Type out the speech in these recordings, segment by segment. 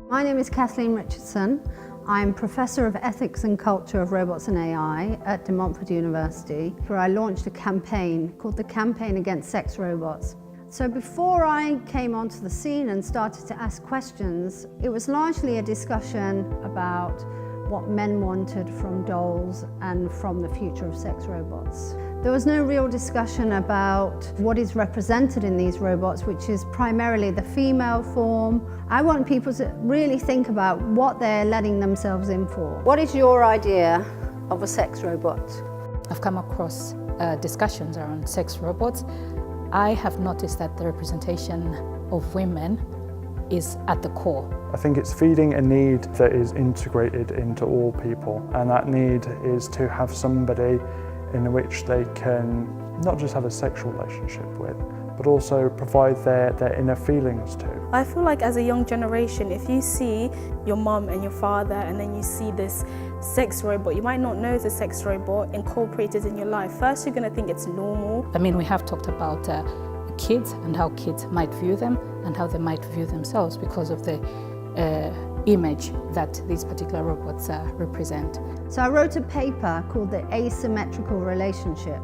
My name is Kathleen Richardson. I'm Professor of Ethics and Culture of Robots and AI at De Montfort University, where I launched a campaign called the Campaign Against Sex Robots. So before I came onto the scene and started to ask questions, it was largely a discussion about what men wanted from dolls and from the future of sex robots. There was no real discussion about what is represented in these robots, which is primarily the female form. I want people to really think about what they're letting themselves in for. What is your idea of a sex robot? I've come across discussions around sex robots. I have noticed that the representation of women is at the core. I think it's feeding a need that is integrated into all people, and that need is to have somebody in which they can not just have a sexual relationship with, but also provide their inner feelings to. I feel like as a young generation, if you see your mum and your father and then you see this sex robot, you might not know it's a sex robot incorporated in your life. First, you're going to think it's normal. I mean, we have talked about kids and how kids might view them and how they might view themselves because of the image that these particular robots represent. So I wrote a paper called The Asymmetrical Relationship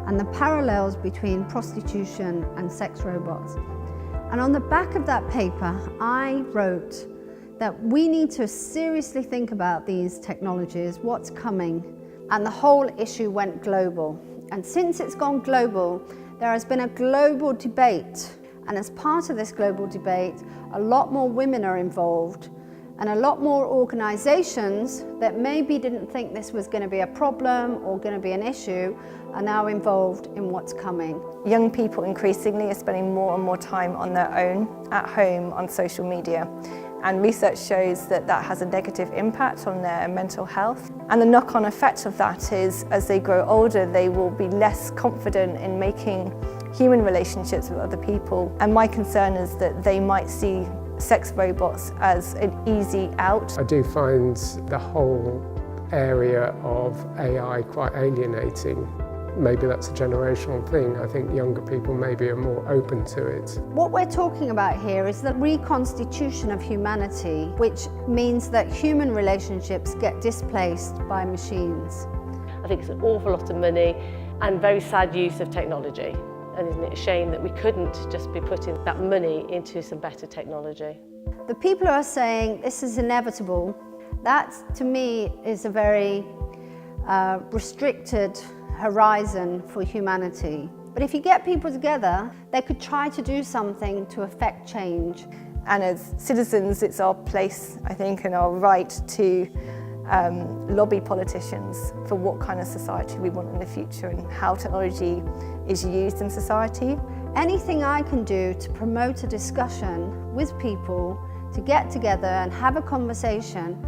and the parallels between prostitution and sex robots. And on the back of that paper, I wrote that we need to seriously think about these technologies, what's coming, and the whole issue went global. And since it's gone global, there has been a global debate. And as part of this global debate, a lot more women are involved and a lot more organizations that maybe didn't think this was going to be a problem or going to be an issue are now involved in what's coming. Young people increasingly are spending more and more time on their own, at home, on social media. And research shows that that has a negative impact on their mental health. And the knock-on effect of that is, as they grow older, they will be less confident in making human relationships with other people. And my concern is that they might see sex robots as an easy out. I do find the whole area of AI quite alienating. Maybe that's a generational thing. I think younger people maybe are more open to it. What we're talking about here is the reconstitution of humanity, which means that human relationships get displaced by machines. I think it's an awful lot of money and very sad use of technology. And isn't it a shame that we couldn't just be putting that money into some better technology? The people who are saying this is inevitable, that to me is a very restricted horizon for humanity. But if you get people together, they could try to do something to affect change. And as citizens, it's our place, I think, and our right to lobby politicians for what kind of society we want in the future and how technology is used in society. Anything I can do to promote a discussion with people, to get together and have a conversation.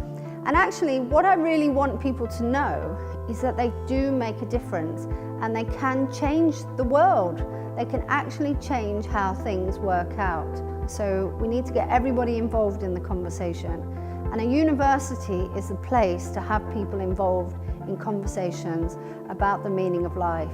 And actually, what I really want people to know is that they do make a difference and they can change the world. They can actually change how things work out. So we need to get everybody involved in the conversation. And a university is the place to have people involved in conversations about the meaning of life.